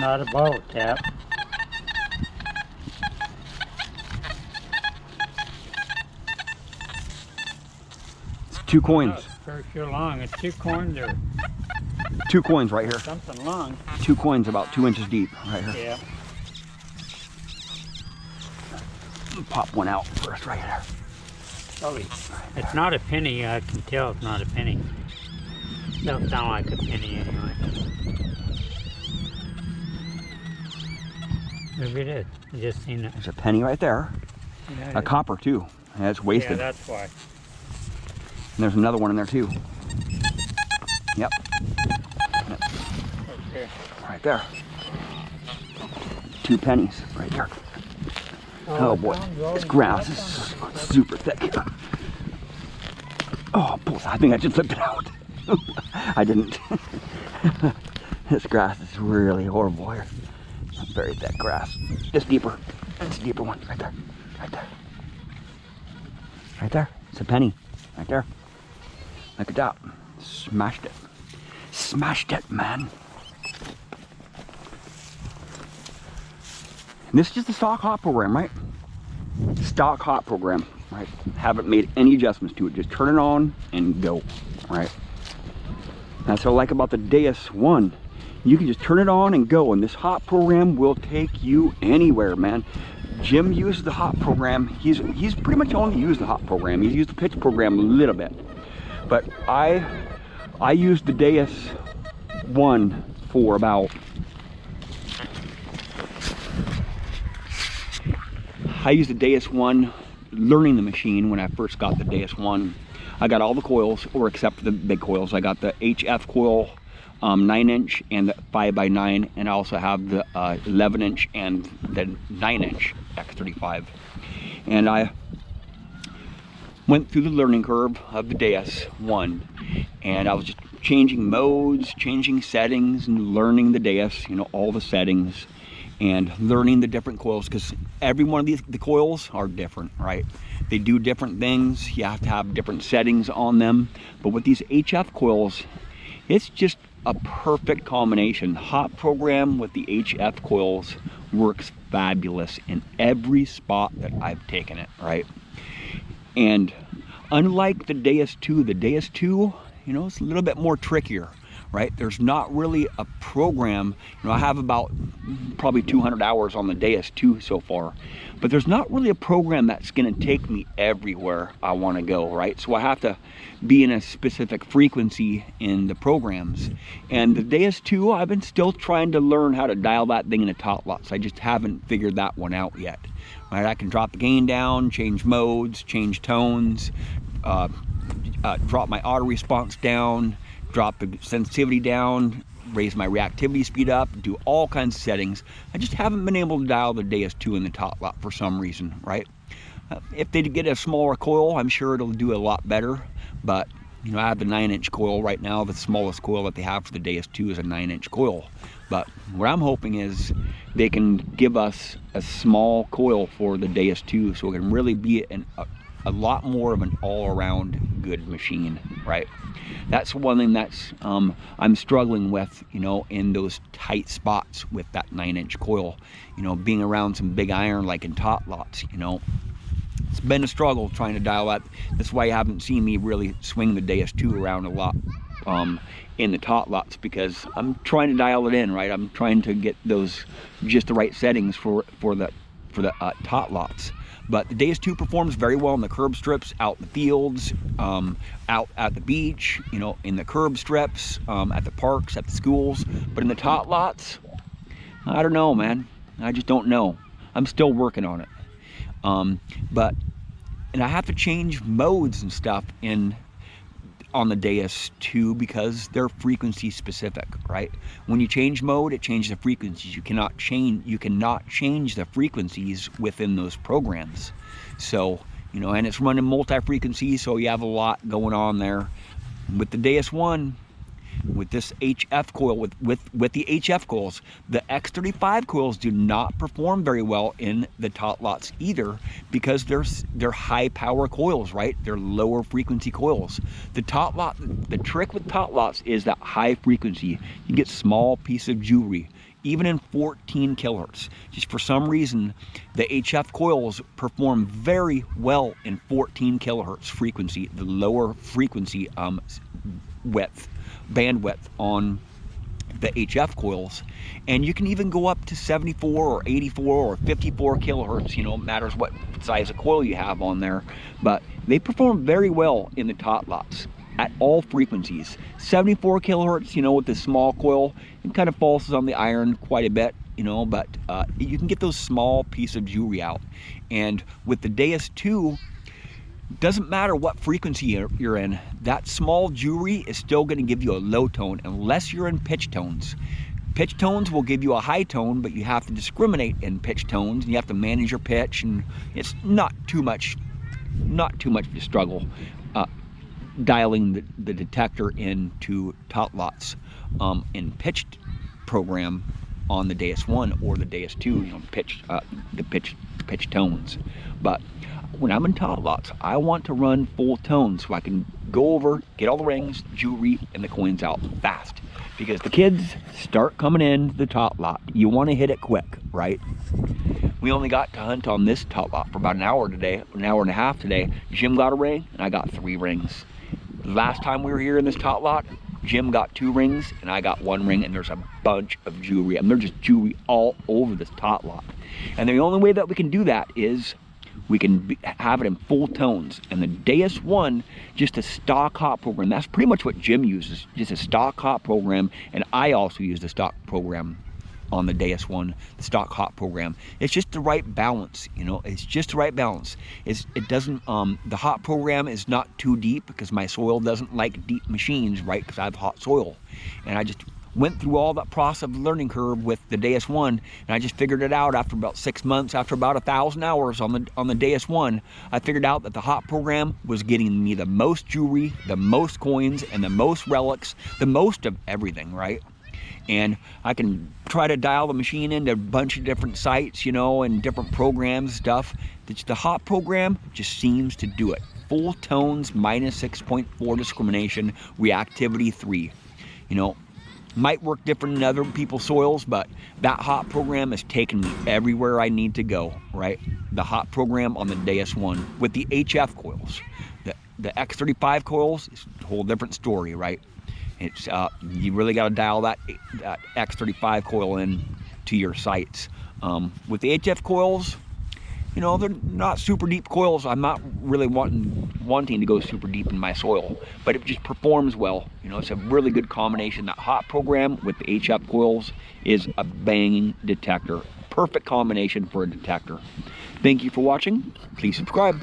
not a bottle cap. It's 2 coins. Oh, it's very sure long. It's 2 coins or 2 coins right here. something long. 2 coins about 2 inches deep right here. Yeah. Pop one out first right there. Probably. It's not a penny. I can tell it's not a penny. Don't sound like a penny anyway. Maybe it is. I just seen it. There's a penny right there. Yeah, A copper too. Yeah, it's wasted. Yeah, that's why. And there's another one in there too. Yep. Okay. Right there. 2 pennies right there. Oh boy, this grass is super thick. Oh boy, I think I just flipped it out. I didn't. This grass is really horrible here. Very thick grass. Just deeper. It's a deeper one right there. Right there. Right there. It's a penny. Right there. Look at that. Smashed it. Smashed it, man. And this is just a stock hop program, right? Stock hop program, right? Haven't made any adjustments to it. Just turn it on and go, right? That's what I like about the Deus 1. You can just turn it on and go, and this hop program will take you anywhere, man. Jim uses the hop program. He's pretty much only used the hop program. He's used the pitch program a little bit, but I used the Deus 1 for about I used the Deus 1 learning the machine when I first got the Deus 1. I got all the coils, or except for the big coils. I got the HF coil 9-inch and the 5x9, and I also have the 11-inch and the 9-inch X35. And I went through the learning curve of the Deus 1, and I was just changing modes, changing settings, and learning the Deus, you know, all the settings, and learning the different coils, because every one of the coils are different, right? They do different things. You have to have different settings on them. But with these HF coils, it's just a perfect combination. Hop program with the HF coils works fabulous in every spot that I've taken it, right? And unlike the Deus 2, you know, it's a little bit more trickier, right? There's not really a program. You know, I have about probably 200 hours on the Deus 2 so far, but there's not really a program that's going to take me everywhere I want to go, right? So I have to be in a specific frequency in the programs. And the Deus 2, I've been still trying to learn how to dial that thing into top lots. I just haven't figured that one out yet, right? I can drop the gain down, change modes, change tones, drop my auto response down, drop the sensitivity down, raise my reactivity speed up, do all kinds of settings. I just haven't been able to dial the Deus 2 in the top lot for some reason, right? If they get a smaller coil, I'm sure it'll do a lot better, but you know, I have the 9-inch coil right now. The smallest coil that they have for the Deus 2 is a 9-inch coil. But what I'm hoping is they can give us a small coil for the Deus 2 so it can really be a lot more of an all-around good machine, right? That's one thing that's I'm struggling with, you know, in those tight spots with that 9-inch coil, you know, being around some big iron like in top lots, you know. It's been a struggle trying to dial that. That's why you haven't seen me really swing the Deus 2 around a lot in the top lots, because I'm trying to dial it in, right? I'm trying to get those just the right settings for the top lots. But the Deus 2 performs very well in the curb strips, out in the fields, out at the beach, you know, in the curb strips, at the parks, at the schools. But in the top lots, I don't know, man. I just don't know. I'm still working on it. And I have to change modes and stuff on the Deus 2 because they're frequency specific, right? When you change mode, it changes the frequencies. You cannot change the frequencies within those programs. So, you know, and it's running multi-frequency, so you have a lot going on there. With the Deus 1, with this HF coil, with the HF coils, the X35 coils do not perform very well in the top lots either, because they're high power coils, right? They're lower frequency coils. The trick with top lots is that high frequency. You get small piece of jewelry even in 14 kilohertz. Just for some reason, the HF coils perform very well in 14 kilohertz frequency, the lower frequency bandwidth on the HF coils. And you can even go up to 74 or 84 or 54 kilohertz, you know, it matters what size of coil you have on there, but they perform very well in the tot lots at all frequencies. 74 kilohertz, you know, with the small coil, it kind of falls on the iron quite a bit, you know, but you can get those small piece of jewelry out. And with the Deus 2, doesn't matter what frequency you're in, that small jewelry is still going to give you a low tone unless you're in pitch tones. Pitch tones will give you a high tone, but you have to discriminate in pitch tones, and you have to manage your pitch, and it's not too much to struggle dialing the detector into tot lots in pitched program on the Deus 1 or the Deus 2, you know, the pitch tones. But when I'm in tot lots, I want to run full tones so I can go over, get all the rings, jewelry, and the coins out fast. Because the kids start coming in the tot lot. You want to hit it quick, right? We only got to hunt on this tot lot for about an hour today, an hour and a half today. Jim got a ring, and I got 3 rings. Last time we were here in this tot lot, Jim got 2 rings, and I got 1 ring, and there's a bunch of jewelry. I mean, there's just jewelry all over this tot lot. And the only way that we can do that is we can have it in full tones. And the Deus 1, just a stock hot program. That's pretty much what Jim uses, just a stock hot program. And I also use the stock program on the Deus 1, the stock hot program. It's just the right balance, you know, it's just the right balance. It doesn't, the hot program is not too deep because my soil doesn't like deep machines, right? Because I have hot soil. And I just went through all that process of learning curve with the Deus 1, and I just figured it out after about 6 months, after about 1,000 hours on the Deus 1. I figured out that the hot program was getting me the most jewelry, the most coins, and the most relics, the most of everything, right? And I can try to dial the machine into a bunch of different sites, you know, and different programs and stuff. The hot program just seems to do it. Full tones, minus 6.4 discrimination, reactivity 3. You know, might work different in other people's soils, but that hot program has taken me everywhere I need to go, right? The hot program on the Deus 1 with the HF coils. The X35 coils is a whole different story, right? It's you really got to dial that X35 coil in to your sights. With the HF coils, you know, they're not super deep coils. I'm not really wanting to go super deep in my soil, but it just performs well. You know, it's a really good combination. That hot program with the HF coils is a banging detector. Perfect combination for a detector. Thank you for watching. Please subscribe.